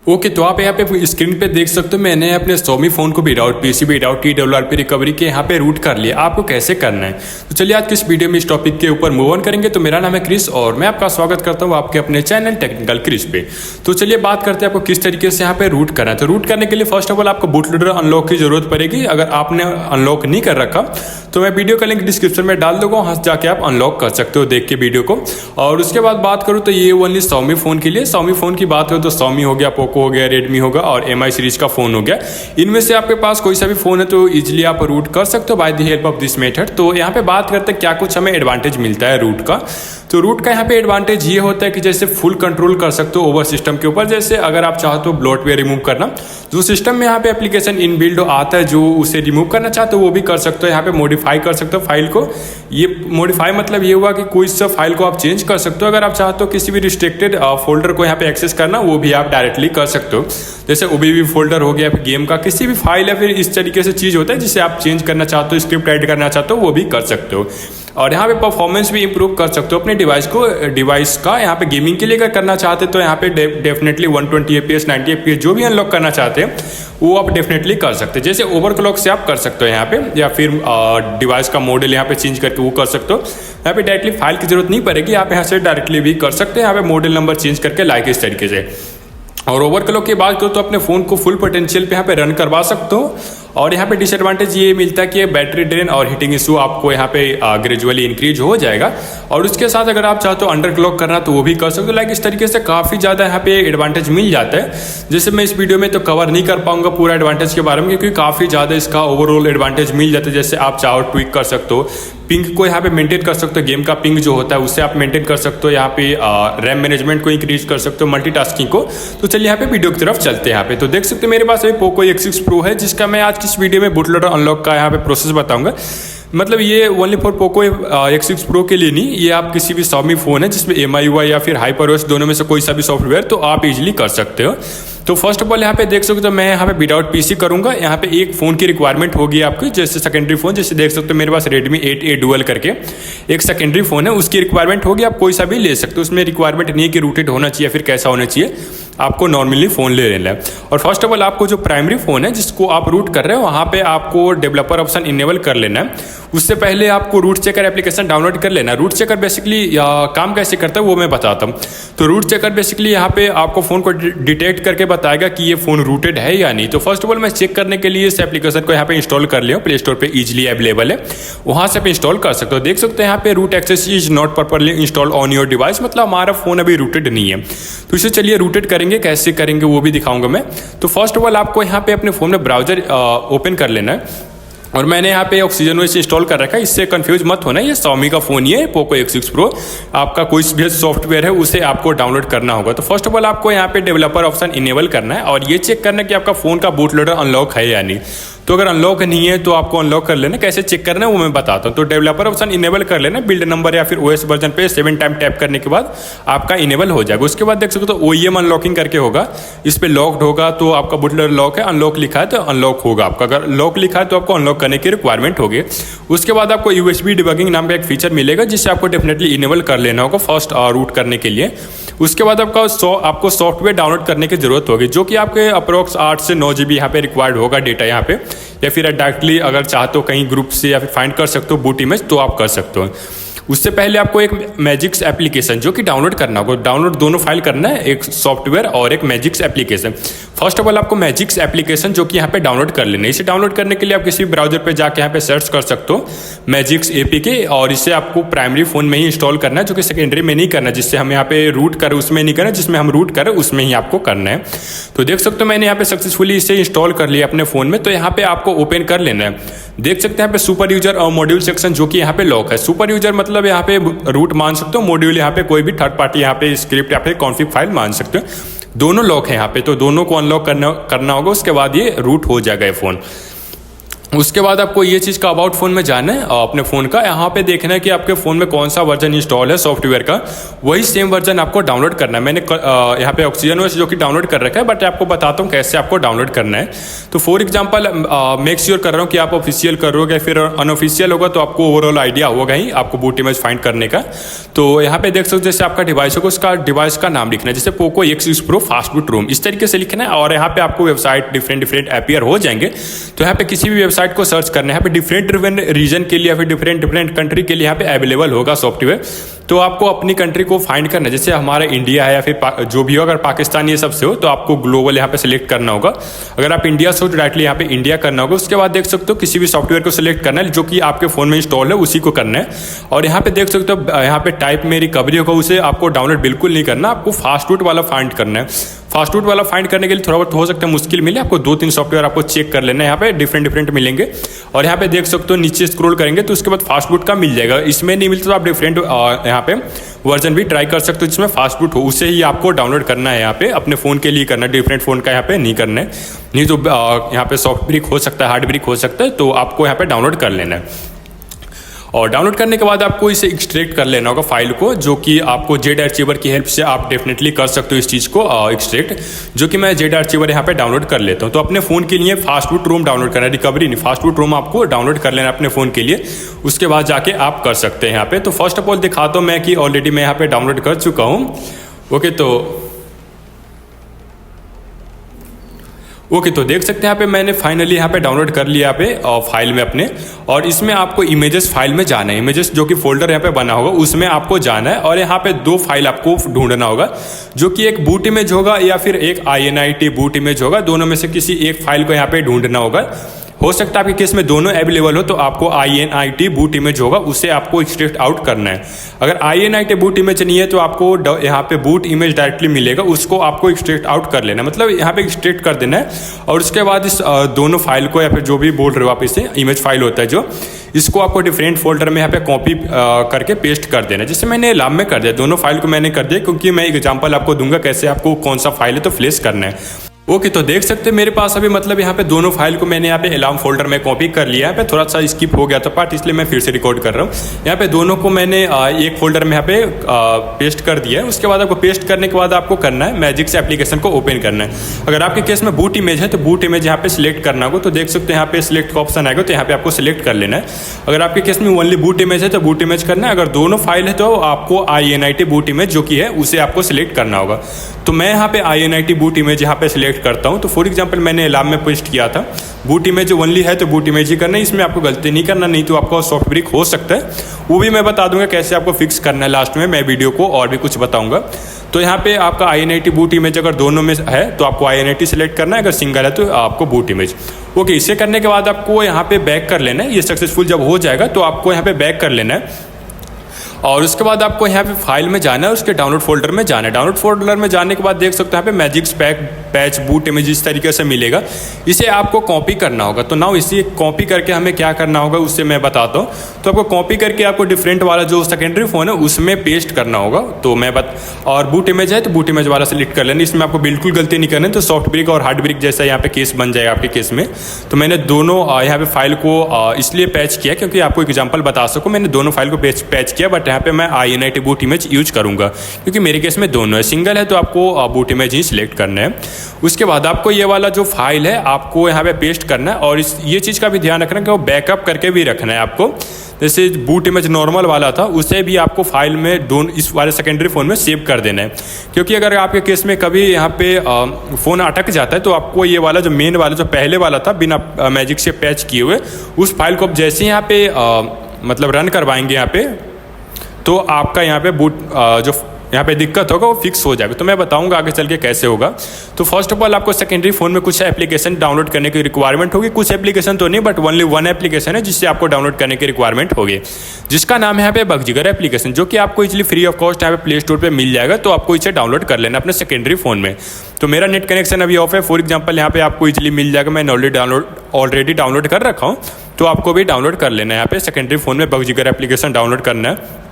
Okay, तो आप यहाँ पे स्क्रीन पे देख सकते हो मैंने अपने Xiaomi फ़ोन को without PC without TWRP recovery के यहाँ पे रूट कर लिया। आपको कैसे करना है तो चलिए आज किस वीडियो में इस टॉपिक के ऊपर मूव ऑन करेंगे। तो मेरा नाम है क्रिस और मैं आपका स्वागत करता हूँ आपके अपने चैनल टेक्निकल क्रिस पे। तो चलिए बात करते हैं आपको किस तरीके से यहाँ पे रूट करना है। तो रूट करने के लिए फर्स्ट ऑफ ऑल आपको बूट लोडर अनलॉक की जरूरत पड़ेगी। अगर आपने अनलॉक नहीं कर रखा तो मैं वीडियो का लिंक डिस्क्रिप्शन में डाल दूंगा, वहाँ जाके आप अनलॉक कर सकते हो देख के वीडियो को। और उसके बाद बात करूँ तो ये ओनली Xiaomi फ़ोन के लिए। Xiaomi फ़ोन की बात करूँ तो Xiaomi हो गया, पोको हो गया, रेडमी होगा और MI सीरीज का फ़ोन हो गया। इनमें से आपके पास कोई सा भी फ़ोन है तो इजीली आप रूट कर सकते हो by the help of this method. तो यहाँ पे बात करते हैं क्या कुछ हमें एडवांटेज मिलता है रूट का। तो रूट का यहाँ पे एडवांटेज ये होता है कि जैसे फुल कंट्रोल कर सकते हो ओवर सिस्टम के ऊपर। जैसे अगर आप चाहते हो ब्लोटवेयर रिमूव करना, जो सिस्टम में यहाँ पे एप्लीकेशन इनबिल्ड आता है जो उसे रिमूव करना चाहते हो वो भी कर सकते हो। यहाँ पे मॉडिफाई कर सकते हो फाइल को। ये मॉडिफाई मतलब ये हुआ कि कोई सा फाइल को आप चेंज कर सकते हो। अगर आप चाहते हो किसी भी रिस्ट्रिक्टेड फोल्डर को यहाँ पे एक्सेस करना वो भी आप डायरेक्टली कर सकते हो। जैसे OBB फोल्डर हो गया, गेम का किसी भी फाइल या फिर इस तरीके से चीज़ होता है जिसे आप चेंज करना चाहते हो, स्क्रिप्ट ऐड करना चाहते हो वो भी कर सकते हो। और यहाँ पे परफॉर्मेंस भी इंप्रूव कर सकते हो अपने डिवाइस का। यहाँ पे गेमिंग के लिए अगर करना चाहते हो तो यहाँ पे डेफिनेटली 120 FPS 90 FPS जो भी अनलॉक करना चाहते हैं वो आप डेफिनेटली कर सकते हैं। जैसे ओवरक्लॉक से आप कर सकते हो यहाँ पे, या फिर डिवाइस का मॉडल यहाँ पे चेंज करके वो कर सकते हो। यहाँ पे डायरेक्टली फाइल की जरूरत नहीं पड़ेगी, आप यहाँ से डायरेक्टली भी कर सकते हैं। यहाँ पे मॉडल नंबर चेंज करके लाइक इस तरीके से। और ओवरक्लॉक की बात करो तो अपने फ़ोन को फुल पोटेंशियल पे यहाँ पे रन करवा सकते हो। और यहाँ पे डिसएडवांटेज ये मिलता है कि बैटरी ड्रेन और हीटिंग इशू आपको यहाँ पे ग्रेजुअली इंक्रीज हो जाएगा। और उसके साथ अगर आप चाहते हो अंडरक्लॉक करना तो वो भी कर सकते हो। लाइक इस तरीके से काफ़ी ज़्यादा यहाँ पे एडवांटेज मिल जाता है। जैसे मैं इस वीडियो में तो कवर नहीं कर पाऊंगा पूरा एडवांटेज के बारे में, क्योंकि काफ़ी ज़्यादा इसका ओवरऑल एडवांटेज मिल जाता है। जैसे आप चाहो ट्विक कर सकते हो, पिंग को यहाँ पे मेंटेन कर सकते हो, गेम का पिंग जो होता है उससे आप मेंटेन कर सकते हो। यहाँ पे रैम मैनेजमेंट को इंक्रीज कर सकते हो, मल्टीटास्किंग को। तो चलिए यहाँ पे वीडियो की तरफ चलते हैं। यहाँ पे तो देख सकते हो मेरे पास अभी पोको X6 Pro है, जिसका मैं आज किस वीडियो में बूट लोडर अनलॉक का यहाँ पे प्रोसेस बताऊंगा। मतलब ये only for Poco X6 Pro के लिए नहीं, ये आप किसी भी Xiaomi फ़ोन है जिसमें MIUI या फिर HyperOS दोनों में से कोई सा भी सॉफ्टवेयर तो आप इजीली कर सकते हो। तो फर्स्ट ऑफ ऑल यहाँ पे देख सकते हो मैं यहाँ पे विदाउट पीसी करूँगा। यहाँ पे एक फ़ोन की रिक्वायरमेंट होगी आपकी, जैसे सेकेंडरी फ़ोन। जैसे देख सकते हो मेरे पास Redmi 8A Dual करके एक सेकेंडरी फ़ोन है, उसकी रिक्वायरमेंट होगी। आप कोई सा भी ले सकते हो, उसमें रिक्वायरमेंट नहीं है कि रूटेड होना चाहिए फिर कैसा होना चाहिए, आपको नॉर्मली फ़ोन ले लेना है। और फर्स्ट ऑफ ऑल आपको जो प्राइमरी फ़ोन है जिसको आप रूट कर रहे हो वहाँ पे आपको डेवलपर ऑप्शन इनेबल कर लेना है। उससे पहले आपको रूट चेकर एप्लीकेशन डाउनलोड कर लेना है। रूट चेकर बेसिकली काम कैसे करता है वो मैं बताता हूँ। तो रूट चेकर बेसिकली यहाँ पे आपको फ़ोन को डिटेक्ट करके बताएगा कि ये फ़ोन रूटेड है या नहीं। तो फर्स्ट ऑफ ऑल मैं चेक करने के लिए इस एप्लीकेशन को यहाँ पे इंस्टॉल कर लिया, प्ले स्टोर पे इजीली अवेलेबल है, वहाँ से आप इंस्टॉल कर सकते हो। देख सकते हैं यहाँ पे root access is not properly install on your device, मतलब हमारा फ़ोन अभी रूटेड नहीं है। तो इसे चलिए रूटेड करेंगे, कैसे करेंगे वो भी दिखाऊंगा मैं। तो फर्स्ट ऑफ ऑल आपको यहाँ पे अपने फ़ोन में ब्राउजर ओपन कर लेना है। और मैंने यहाँ पे ऑक्सीजन इंस्टॉल कर रखा है, इससे कंफ्यूज मत होना, ये Xiaomi का फ़ोन ही है पोको X6 Pro। आपका कोई भी सॉफ्टवेयर है उसे आपको डाउनलोड करना होगा। तो फर्स्ट ऑफ ऑल आपको यहाँ पे डेवलपर ऑप्शन इनेबल करना है और ये चेक करना है कि आपका फ़ोन का बूट लोडर अनलॉक है या नहीं। तो अगर अनलॉक नहीं है तो आपको अनलॉक कर लेना। कैसे चेक करना है वो मैं बताता हूँ। तो डेवलपर ऑप्शन इनेबल कर लेना, बिल्ड नंबर या फिर OS वर्जन पे 7 टाइम टैप करने के बाद आपका इनेबल हो जाएगा। उसके बाद देख सकते हो OEM अनलॉकिंग करके होगा, इस पर लॉक्ड होगा तो आपका बूट लोडर लॉक है, अनलॉक लिखा है तो अनलॉक होगा आपका। अगर लॉक लिखा है तो आपको अनलॉक करने की रिक्वायरमेंट होगी। उसके बाद आपको USB डिबगिंग नाम का एक फीचर मिलेगा जिससे आपको डेफिनेटली इनेबल कर लेना होगा फर्स्ट रूट करने के लिए। उसके बाद आपको सॉफ्टवेयर डाउनलोड करने की जरूरत होगी, जो कि आपके अप्रोक्स 8 से 9 GB यहाँ पे रिक्वायर्ड होगा डेटा यहाँ पे। या फिर डायरेक्टली अगर चाहते हो कहीं ग्रुप से या फिर फाइंड कर सकते हो बूट इमेज तो आप कर सकते हो। उससे पहले आपको एक मैजिक्स एप्लीकेशन जो कि डाउनलोड करना होगा। डाउनलोड दोनों फाइल करना है, एक सॉफ्टवेयर और एक Magisk application. First of all आपको मैजिक्स एप्लीकेशन जो कि यहाँ पे डाउनलोड कर लेना है। इसे डाउनलोड करने के लिए आप किसी भी ब्राउजर पे जाके यहाँ पे सर्च कर सकते हो मैजिक्स APK, और इसे आपको प्राइमरी फ़ोन में ही इंस्टॉल करना है, जो कि सेकेंडरी में नहीं करना, जिससे हम यहाँ पे रूट करें उसमें नहीं करना, जिसमें हम रूट करें उसमें ही आपको करना है। तो देख सकते हो मैंने यहाँ पे सक्सेसफुली इसे इंस्टॉल कर लिया अपने फ़ोन में। तो यहाँ पे आपको ओपन कर लेना है। देख सकते हैं यहाँ पे सुपर यूजर और मॉड्यूल सेक्शन जो कि यहाँ पे लॉक है। सुपर यूजर मतलब यहाँ पे रूट मान सकते हो, मॉड्यूल यहाँ पे कोई भी थर्ड पार्टी यहाँ पे स्क्रिप्ट या फिर कॉन्फिग फाइल मान सकते हो। दोनों लॉक है यहाँ पे, तो दोनों को अनलॉक करना होगा, उसके बाद ये रूट हो जाएगा ये फ़ोन। उसके बाद आपको ये चीज़ का अबाउट फ़ोन में जाना है अपने फ़ोन का, यहाँ पे देखना है कि आपके फ़ोन में कौन सा वर्जन इंस्टॉल है सॉफ्टवेयर का, वही सेम वर्जन आपको डाउनलोड करना है। मैंने यहाँ पे ऑक्सीजन ओएस जो कि डाउनलोड कर रखा है, बट आपको बताता हूँ कैसे आपको डाउनलोड करना है। तो फॉर एग्जांपल मेक श्योर कर रहा हूँ कि आप ऑफिशियल कर रहे हो या फिर अनऑफिशियल होगा, तो आपको ओवरऑल आइडिया होगा ही आपको बूट इमेज फाइंड करने का। तो यहाँ पे देख सकते हो जैसे आपका डिवाइस होगा उसका डिवाइस का नाम लिखना है, जैसे Poco X6 Pro fast boot room इस तरीके से लिखना है। और यहाँ पे आपको वेबसाइट डिफरेंट अपीयर हो जाएंगे। तो यहाँ पे किसी भी वेबसाइट को सर्च करना है, यहाँ पे डिफरेंट रीजन के लिए या फिर डिफरेंट कंट्री के लिए यहाँ पे अवेलेबल होगा सॉफ्टवेयर। तो आपको अपनी कंट्री को फाइंड करना है, जैसे हमारा इंडिया है या फिर जो भी हो, अगर पाकिस्तान ये सब से हो तो आपको ग्लोबल यहाँ पे सिलेक्ट करना होगा। अगर आप इंडिया से हो तो डायरेक्टली यहाँ पे इंडिया करना होगा। उसके बाद देख सकते हो किसी भी सॉफ्टवेयर को सिलेक्ट करना है जो कि आपके फ़ोन में इंस्टॉल है, उसी को करना है। और यहाँ पे देख सकते हो यहाँ पे टाइप में रिकवरी होगा, उसे आपको डाउनलोड बिल्कुल नहीं करना, आपको फास्टबूट वाला फाइंड करना है। फास्टबूट वाला फाइंड करने के लिए थोड़ा बहुत हो सकता है मुश्किल मिले, आपको 2-3 सॉफ्टवेयर आपको चेक कर लेना है, यहाँ पे डिफरेंट मिलेंगे। और यहाँ पे देख सकते हो नीचे स्क्रॉल करेंगे तो उसके बाद फास्टबूट का मिल जाएगा। इसमें नहीं मिलता तो आप डिफरेंट यहाँ पे वर्जन भी ट्राई कर सकते हो जिसमें फास्टबूट हो, उसे ही आपको डाउनलोड करना है। यहाँ पे अपने फ़ोन के लिए करना है, डिफरेंट फ़ोन का यहाँ पे नहीं करना है, नहीं तो यहाँ पे सॉफ्ट ब्रिक हो सकता है, हार्ड ब्रिक हो सकता है, तो आपको यहाँ पे डाउनलोड कर लेना है। और डाउनलोड करने के बाद आपको इसे एक्सट्रैक्ट कर लेना होगा फाइल को, जो कि आपको जेड आर्चिवर की हेल्प से आप डेफिनेटली कर सकते हो इस चीज़ को एक्सट्रैक्ट, जो कि मैं जेड आर्चिवर यहाँ पे डाउनलोड कर लेता हूँ। तो अपने फ़ोन के लिए फास्टबूट रोम डाउनलोड करना है, रिकवरी नहीं, फास्टबूट रोम आपको डाउनलोड कर लेना है अपने फ़ोन के लिए। उसके बाद जाके आप कर सकते हैं यहाँ पे। तो फर्स्ट ऑफ ऑल दिखाता हूँ मैं कि ऑलरेडी मैं यहाँ पे डाउनलोड कर चुका हूँ। ओके, तो देख सकते हैं यहाँ पे मैंने फाइनली यहाँ पे डाउनलोड कर लिया यहाँ पे फाइल में अपने। और इसमें आपको इमेजेस फाइल में जाना है, इमेजेस जो कि फोल्डर यहाँ पे बना होगा उसमें आपको जाना है। और यहाँ पे 2 फाइल आपको ढूंढना होगा, जो कि एक बूट इमेज होगा या फिर एक INIT बूट इमेज होगा, दोनों में से किसी एक फाइल को यहाँ पे ढूंढना होगा। हो सकता है आपके केस में दोनों अवेलेबल हो, तो आपको INIT बूट इमेज होगा, उसे आपको एक्सट्रैक्ट आउट करना है। अगर INIT बूट इमेज नहीं है तो आपको यहाँ पे बूट इमेज डायरेक्टली मिलेगा, उसको आपको एक्सट्रैक्ट आउट कर लेना, मतलब यहाँ पे एक्सट्रैक्ट कर देना है। और उसके बाद इस दोनों फाइल को या फिर जो भी बोल रहे हो आप, इसे इमेज फाइल होता है जो, इसको आपको डिफरेंट फोल्डर में यहाँ पे कॉपी करके पेस्ट कर देना। जैसे मैंने लैब में कर दिया, दोनों फाइल को मैंने कर दिया, क्योंकि मैं एग्जाम्पल आपको दूंगा कैसे आपको कौन सा फाइल है तो फ्लैश करना है। ओके, तो देख सकते हैं मेरे पास अभी मतलब यहाँ पे दोनों फाइल को मैंने यहाँ पे अलार्म फोल्डर में कॉपी कर लिया है। यहाँ पे थोड़ा सा स्किप हो गया था पार्ट, इसलिए मैं फिर से रिकॉर्ड कर रहा हूँ। यहाँ पे दोनों को मैंने एक फोल्डर में यहाँ पे पेस्ट कर दिया है। उसके बाद आपको पेस्ट करने के बाद आपको करना है मैजिक से एप्लीकेशन को ओपन करना है। अगर आपके केस में बूट इमेज है तो बूट इमेज यहाँ पे सिलेक्ट करना होगा। तो देख सकते हैं यहाँ पे सिलेक्ट का ऑप्शन आएगा, तो यहाँ पे आपको सिलेक्ट कर लेना है। अगर आपके केस में ओनली बूट इमेज है तो बूट इमेज करना है। अगर दोनों फाइल है तो आपको INIT बूट इमेज जो कि है उसे आपको सिलेक्ट करना होगा। तो मैं यहाँ पे INIT बूट इमेज यहाँ पे सिलेक्ट करता हूँ। तो फॉर एग्जांपल मैंने अलार्म में पेस्ट किया था, बूट इमेज ओनली है तो बूट इमेज ही करना है, इसमें आपको गलती नहीं करना, नहीं तो आपको सॉफ्ट ब्रिक हो सकता है। वो भी मैं बता दूंगा कैसे आपको फिक्स करना है लास्ट में, मैं वीडियो को और भी कुछ बताऊंगा। तो यहाँ पे आपका INIT बूट इमेज अगर दोनों में है तो आपको INIT सिलेक्ट करना है, अगर सिंगल है तो आपको बूट इमेज। ओके, इसे करने के बाद आपको यहाँ पे बैक कर लेना है। ये सक्सेसफुल जब हो जाएगा तो आपको यहाँ पे बैक कर लेना है। और उसके बाद आपको यहाँ पे फाइल में जाना है, उसके डाउनलोड फोल्डर में जाना है। डाउनलोड फोल्डर में जाने के बाद देख सकते हैं यहाँ पे मैजिक पैच बूट इमेज इस तरीके से मिलेगा, इसे आपको कॉपी करना होगा। तो नाउ इसी कॉपी करके हमें क्या करना होगा उससे मैं बताता हूँ। तो आपको कॉपी करके आपको डिफरेंट वाला जो सेकेंडरी फ़ोन है उसमें पेस्ट करना होगा। तो और बूट इमेज है तो बूट इमेज वाला सेलेक्ट कर लेना, इसमें आपको बिल्कुल गलती नहीं करनी। तो सॉफ्ट ब्रिक और हार्ड ब्रिक जैसा यहाँ पे केस बन जाएगा आपके केस में। तो मैंने दोनों यहाँ पे फाइल को इसलिए पैच किया क्योंकि आपको एग्जाम्पल बता सकूँ, मैंने दोनों फाइल को पैच किया, बट यहाँ पे मैं INIT बूट इमेज यूज करूंगा क्योंकि मेरे केस में दोनों है। सिंगल है तो आपको बूट इमेज ही सिलेक्ट करना है। उसके बाद आपको ये वाला जो फाइल है आपको यहाँ पे पेस्ट करना है। और ये चीज़ का भी ध्यान रखना कि वो बैकअप करके भी रखना है आपको। जैसे बूट इमेज नॉर्मल वाला था उसे भी आपको फाइल में दोनों इस वाले सेकेंडरी फ़ोन में सेव कर देना है, क्योंकि अगर आपके केस में कभी यहाँ पे फ़ोन अटक जाता है तो आपको ये वाला जो मेन वाला जो पहले वाला था बिना मैजिक से पैच किए हुए, उस फाइल को आप जैसे यहाँ पे मतलब रन करवाएंगे यहाँ पे, तो आपका यहाँ पे बूट जो यहाँ पे दिक्कत होगा वो फिक्स हो जाएगा। तो मैं बताऊंगा आगे चल के कैसे होगा। तो फर्स्ट ऑफ ऑल आपको सेकेंडरी फ़ोन में कुछ एप्लीकेशन डाउनलोड करने की रिक्वायरमेंट होगी। कुछ एप्लीकेशन तो नहीं, बट ओनली वन एप्लीकेशन है जिससे आपको डाउनलोड करने की रिक्वायरमेंट होगी, जिसका नाम है यहाँ पे बगजिगर एप्लीकेशन, जो कि आपको इजिली फ्री ऑफ कॉस्ट यहाँ पे प्ले स्टोर पर मिल जाएगा। तो आपको इसे डाउनलोड कर लेना अपने सेकेंडरी फ़ोन में। तो मेरा नेट कनेक्शन अभी ऑफ है, फॉर एग्जाम्पल यहाँ पे आपको इजिली मिल जाएगा। मैंने ऑलरेडी डाउनलोड कर रखा हूँ, तो आपको भी डाउनलोड कर लेना है। यहाँ पे सेकेंडरी फ़ोन में बगजिगर एप्लीकेशन डाउनलोड करना है।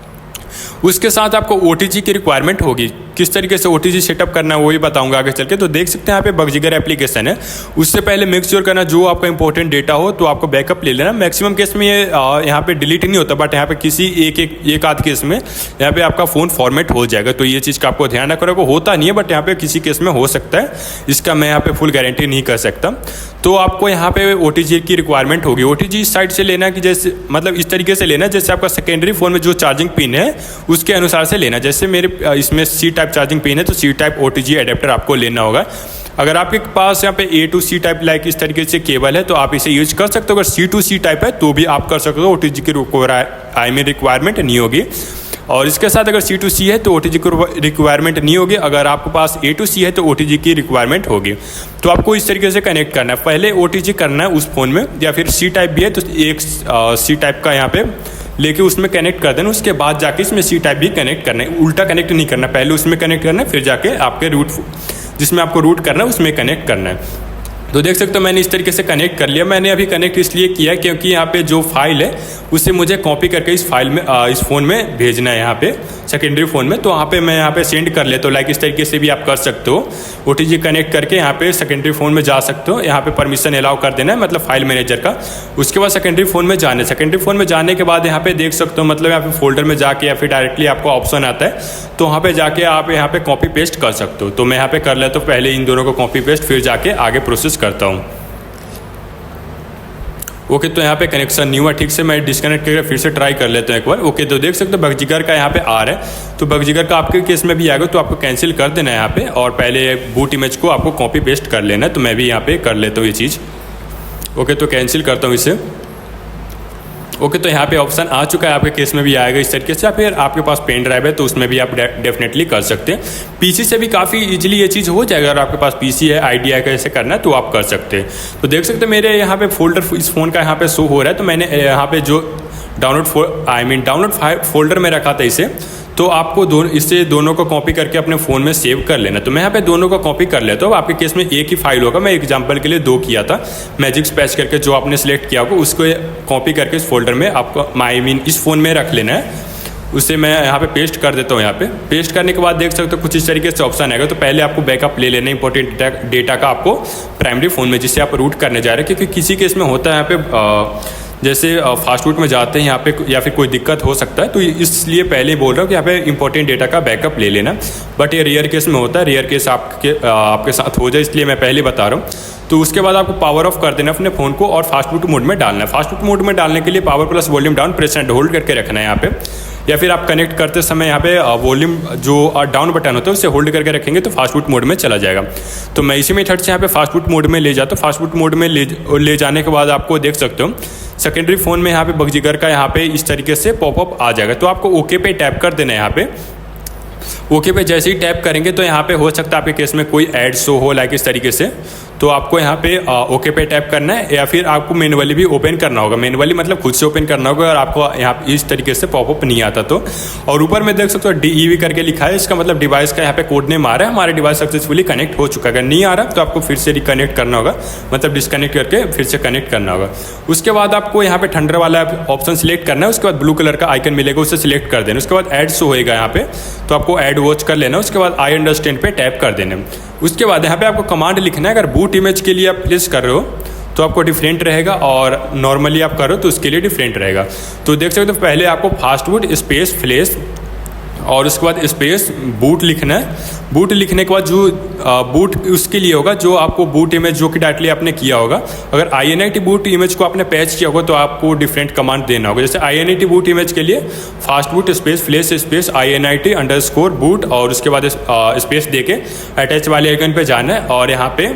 उसके साथ आपको OTG की रिक्वायरमेंट होगी। किस तरीके से OTG सेटअप करना है वही बताऊंगा आगे चल के। तो देख सकते हैं यहाँ पे बगजिगर एप्लीकेशन है। उससे पहले मेक श्योर करना जो आपका इंपॉर्टेंट डेटा हो तो आपको बैकअप ले लेना। मैक्सिमम केस में ये यहाँ पे डिलीट नहीं होता, बट यहाँ पे किसी एक आध केस में यहाँ पे आपका फ़ोन फॉर्मेट हो जाएगा। तो ये चीज़ का आपको ध्यान रखना होता नहीं है, बट यहाँ पे किसी केस में हो सकता है। इसका मैं यहाँ पे फुल गारंटी नहीं कर सकता। तो आपको यहाँ पे OTG की रिक्वायरमेंट होगी। OTG इस साइड से लेना कि जैसे मतलब इस तरीके से लेना जैसे आपका सेकेंडरी फ़ोन में जो चार्जिंग पिन है उसके अनुसार से लेना। जैसे मेरे इसमें C टाइप चार्जिंग पिन है तो C टाइप OTG एडेप्टर आपको लेना होगा। अगर आपके पास यहाँ पे A to C type like इस तरीके से केबल है तो आप इसे यूज कर सकते हो। अगर C to C टाइप है तो भी आप कर सकते हो, OTG की रिक्वायरमेंट नहीं होगी। और इसके साथ अगर C to C है तो OTG की रिक्वायरमेंट नहीं होगी। अगर आपके पास A to C है तो OTG की रिक्वायरमेंट होगी। तो आपको इस तरीके से कनेक्ट करना है। पहले OTG करना है उस फ़ोन में, या फिर C टाइप भी है तो एक C टाइप का यहाँ पे लेके उसमें कनेक्ट कर देना। उसके बाद जाके इसमें C टाइप भी कनेक्ट करना है। उल्टा कनेक्ट नहीं करना, पहले उसमें कनेक्ट करना है फिर जाके आपके रूट जिसमें आपको रूट करना है उसमें कनेक्ट करना है। तो देख सकते हो मैंने इस तरीके से कनेक्ट कर लिया। मैंने अभी कनेक्ट इसलिए किया क्योंकि यहाँ पे जो फाइल है उसे मुझे कॉपी करके इस फाइल में इस फ़ोन में भेजना है, यहाँ पे सेकेंडरी फ़ोन में। तो वहाँ पे मैं यहाँ पे सेंड कर लेता हूँ। लाइक इस तरीके से भी आप कर सकते हो। OTG कनेक्ट करके यहाँ पे सेकेंडरी फ़ोन में जा सकते हो। यहाँ पे परमिशन अलाउ कर देना है, मतलब फाइल मैनेजर का। उसके बाद सेकेंडरी फ़ोन में जाना है। सेकेंडरी फ़ोन में जाने के बाद यहाँ पे देख सकते हो मतलब यहाँ पे फोल्डर में जाके या फिर डायरेक्टली आपको ऑप्शन आता है तो वहाँ पे जाके आप यहाँ पे कॉपी पेस्ट कर सकते हो। तो मैं यहाँ पे कर लेता हूँ पहले इन दोनों को कॉपी पेस्ट, फिर जाके आगे प्रोसेस करता हूँ। ओके, तो यहाँ पे कनेक्शन नहीं हुआ ठीक से। मैं डिस्कनेक्ट करके फिर से ट्राई कर लेता हूँ एक बार। ओके, तो देख सकते हो बगजिगर का यहाँ पे आ रहा है। तो बगजिगर का आपके केस में भी आएगा तो आपको कैंसिल कर देना है यहाँ पे, और पहले बूट इमेज को आपको कॉपी पेस्ट कर लेना है। तो मैं भी यहाँ पे कर लेता हूँ ये चीज़। ओके, तो कैंसिल करता हूँ इसे। ओके, तो यहाँ पे ऑप्शन आ चुका है, आपके केस में भी आएगा इस तरीके से। या फिर आपके पास पेन ड्राइव है तो उसमें भी आप डेफिनेटली कर सकते हैं। पीसी से भी काफ़ी इजीली ये चीज़ हो जाएगा। अगर आपके पास पीसी है, आइडिया कैसे करना है तो आप कर सकते हैं। तो देख सकते हैं मेरे यहाँ पे फोल्डर इस फ़ोन का यहाँ पे शो हो रहा है। तो मैंने यहाँ पे जो डाउनलोड फोल्डर में रखा था इसे, तो आपको इससे दोनों को कॉपी करके अपने फ़ोन में सेव कर लेना। तो मैं यहाँ पे दोनों को कॉपी कर लेता हूँ। आपके केस में एक ही फाइल होगा। मैं एग्जांपल के लिए 2 किया था। मैजिक स्पैच करके जो आपने सेलेक्ट किया होगा उसको कॉपी करके इस फोल्डर में आपको इस फ़ोन में रख लेना है। उसे मैं यहाँ पे पेस्ट कर देता हूँ। यहाँ पे पेस्ट करने के बाद देख सकते हो कुछ इस तरीके से ऑप्शन आएगा। तो पहले आपको बैकअप ले लेना इंपॉर्टेंट डेटा का आपको प्राइमरी फ़ोन में जिससे आप रूट करने जा रहे हैं। क्योंकि किसी केस में होता है यहाँ पे जैसे फास्ट फूड में जाते हैं यहाँ पे या फिर कोई दिक्कत हो सकता है। तो इसलिए पहले बोल रहा हूँ कि यहाँ पे इंपॉर्टेंट डेटा का बैकअप ले लेना। बट ये रेयर केस में होता है, रेयर केस आपके साथ हो जाए इसलिए मैं पहले बता रहा हूँ। तो उसके बाद आपको पावर ऑफ कर देना अपने फ़ोन को और फास्ट फूड मोड में डालना है। फास्ट फूड मोड में डालने के लिए power plus volume down press and hold करके रखना है यहाँ पे, या फिर आप कनेक्ट करते समय यहाँ पे वॉल्यूम जो डाउन बटन होता है उसे होल्ड करके रखेंगे तो फास्ट फूड मोड में चला जाएगा। तो मैं इसी मेथड से यहाँ पे फास्ट फूड मोड में ले जाता हूँ। फास्ट फूड मोड में ले जाने के बाद आपको देख सकते हो सेकेंडरी फ़ोन में यहाँ पे बगजिगर का यहाँ पे इस तरीके से पॉपअप आ जाएगा। तो आपको ओके पे टैप कर देना है। यहाँ पे ओके पे जैसे ही टैप करेंगे तो यहाँ पे हो सकता है आपके केस में कोई ऐड शो हो लाइक इस तरीके से। तो आपको यहाँ पे ओके पे टैप करना है, या फिर आपको मैनुअली भी ओपन करना होगा। मैनुअली मतलब खुद से ओपन करना होगा अगर आपको यहाँ इस तरीके से पॉपअप नहीं आता तो। और ऊपर में देख सकते हो DEV करके लिखा है। इसका मतलब डिवाइस का यहाँ पे कोड नेम आ रहा है। हमारे डिवाइस सक्सेसफुली कनेक्ट हो चुका है। अगर नहीं आ रहा तो आपको फिर से रिकनेक्ट करना होगा, मतलब डिसकनेक्ट करके फिर से कनेक्ट करना होगा। उसके बाद आपको यहाँ पे थंडर वाला ऑप्शन सिलेक्ट करना है। उसके बाद ब्लू कलर का आइकन मिलेगा, उसे सिलेक्ट कर देना। उसके बाद ऐड शो होएगा यहाँ पे, तो आपको ऐड वॉच कर लेना। उसके बाद आई अंडरस्टैंड पे टैप कर देना। उसके बाद यहाँ पे आपको कमांड लिखना है। अगर बूट इमेज के लिए आप प्लेस कर रहे हो तो आपको डिफरेंट रहेगा, और नॉर्मली आप करो तो उसके लिए डिफरेंट रहेगा। तो देख सकते हो पहले आपको फास्ट बूट स्पेस फ्लैश और उसके बाद स्पेस बूट लिखना है। बूट लिखने के बाद जो बूट उसके लिए होगा जो आपको बूट इमेज जो कि डायरेक्टली आपने किया होगा। अगर INIT बूट इमेज को आपने पैच किया होगा तो आपको डिफरेंट कमांड देना होगा। जैसे INIT बूट इमेज के लिए fast boot space flash space INIT underscore boot और उसके बाद स्पेस दे के अटैच वाले आइकन पे जाना है और यहाँ पे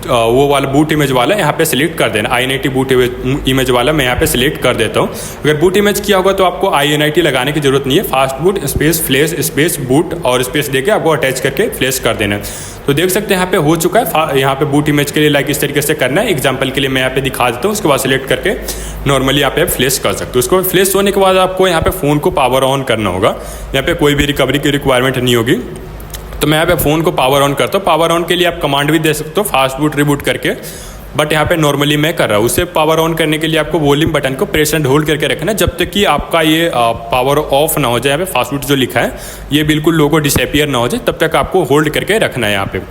वो वाला बूट इमेज वाला यहाँ पे सिलेक्ट कर देना। INIT बूट इमेज वाला मैं यहाँ पे सिलेक्ट कर देता हूँ। अगर बूट इमेज किया होगा तो आपको INIT लगाने की जरूरत नहीं है। Fast boot space flash space boot और स्पेस देके आपको अटैच करके फ्लैश कर देना। तो देख सकते हैं यहाँ पे हो चुका है। यहाँ पे बूट इमेज के लिए लाइक इस तरीके से करना है। एग्जाम्पल के लिए मैं यहाँ पे दिखा देता हूँ। उसके बाद सिलेक्ट करके नॉर्मली यहाँ पे फ्लैश कर सकते हो। उसको फ्लैश होने के बाद आपको यहाँ पे फ़ोन को पावर ऑन करना होगा। यहाँ पे कोई भी रिकवरी की रिक्वायरमेंट नहीं होगी। तो मैं यहाँ पे फ़ोन को पावर ऑन करता हूँ। पावर ऑन के लिए आप कमांड भी दे सकते हो फास्ट बूट रिबूट करके। बट यहाँ पे नॉर्मली मैं कर रहा हूँ। उसे पावर ऑन करने के लिए आपको वॉल्यूम बटन को प्रेस एंड होल्ड करके रखना है जब तक कि आपका ये पावर ऑफ ना हो जाए। यहाँ पे फास्ट फूड जो लिखा है ये बिल्कुल लोगो डिसअपियर ना हो जाए, तब तक आपको होल्ड करके रखना है यहाँ पे।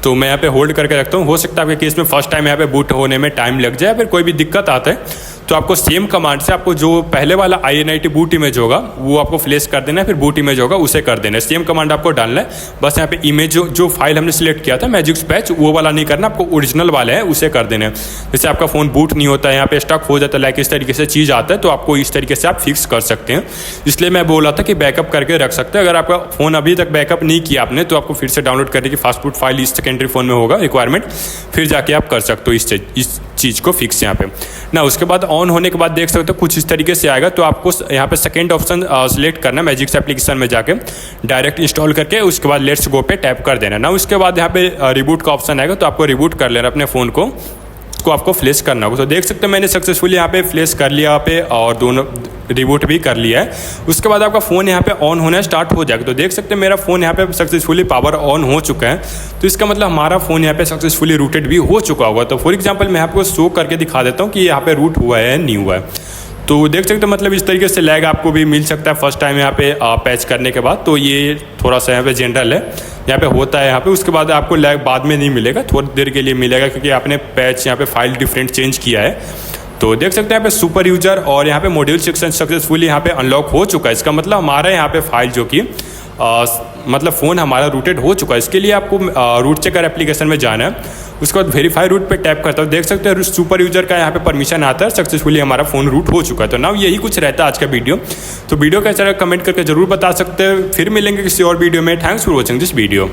तो मैं यहाँ पे होल्ड करके रखता हूँ। हो सकता है आपके केस में फर्स्ट टाइम यहाँ पे बूट होने में टाइम लग जाए, फिर कोई भी दिक्कत आता है तो आपको सेम कमांड से आपको जो पहले वाला INIT बूट इमेज होगा वो आपको फ्लैश कर देना है, फिर बूट इमेज होगा उसे कर देना है। सेम कमांड आपको डालना है। बस यहाँ पे इमेज जो फाइल हमने सिलेक्ट किया था मैजिक पैच, वो वाला नहीं करना, आपको ओरिजिनल वाला है उसे कर देना है। जैसे आपका फ़ोन बूट नहीं होता है, यहाँ पे स्टक हो जाता है, लाइक इस तरीके से चीज़ आता है, तो आपको इस तरीके से आप फिक्स कर सकते हैं। इसलिए मैं बोला था कि बैकअप करके रख सकते हैं। अगर आपका फ़ोन अभी तक बैकअप नहीं किया आपने तो आपको फिर से डाउनलोड करने की फास्ट फूड फाइल इस सेकेंडरी फ़ोन में होगा रिक्वायरमेंट, फिर जाके आप कर सकते हो इस चीज़ को फिक्स यहाँ पे ना। उसके बाद ऑन होने के बाद देख सकते हो कुछ इस तरीके से आएगा। तो आपको यहाँ पे सेकंड ऑप्शन सिलेक्ट करना है मैजिक्स एप्लीकेशन में जाके, डायरेक्ट इंस्टॉल करके उसके बाद लेट्स गो पे टैप कर देना ना। उसके बाद यहाँ पे रिबूट का ऑप्शन आएगा, तो आपको रिबूट कर लेना अपने फ़ोन को आपको फ्लैश करना होगा। तो देख सकते हो मैंने सक्सेसफुली यहाँ पे फ्लैश कर लिया यहाँ पे, और दोनों रिबूट भी कर लिया है। उसके बाद आपका फ़ोन यहाँ पे ऑन होना स्टार्ट हो जाएगा। तो देख सकते हैं मेरा फ़ोन यहाँ पे सक्सेसफुली पावर ऑन हो चुका है। तो इसका मतलब हमारा फ़ोन यहाँ पे सक्सेसफुली रूटेड भी हो चुका होगा। तो फॉर एग्जांपल मैं आपको शो करके दिखा देता हूँ कि यहाँ पे रूट हुआ है नहीं हुआ है। तो देख सकते हो मतलब इस तरीके से लैग आपको भी मिल सकता है फर्स्ट टाइम यहाँ पे पैच करने के बाद। तो ये थोड़ा सा यहाँ पे जनरल है, यहाँ पे होता है यहाँ पे। उसके बाद आपको लैग बाद में नहीं मिलेगा, थोड़ी देर के लिए मिलेगा क्योंकि आपने पैच यहाँ पे फाइल डिफरेंट चेंज किया है। तो देख सकते हैं यहाँ पे सुपर यूजर और यहाँ पे मॉड्यूल सेक्शन सक्सेसफुली यहाँ पे अनलॉक हो चुका है। इसका मतलब हमारा यहाँ पे फाइल जो कि मतलब फ़ोन हमारा रूटेड हो चुका है। इसके लिए आपको रूट चेकर एप्लीकेशन में जाना है। उसके बाद वेरीफाई रूट पे टैप करता हूँ। देख सकते हैं सुपर यूजर का यहाँ पे परमिशन आता है, सक्सेसफुली हमारा फ़ोन रूट हो चुका है। तो नाउ यही कुछ रहता है आज का वीडियो। तो वीडियो कैसा लगा कमेंट करके जरूर बता सकते हैं। फिर मिलेंगे किसी और वीडियो में। Thanks for watching this video.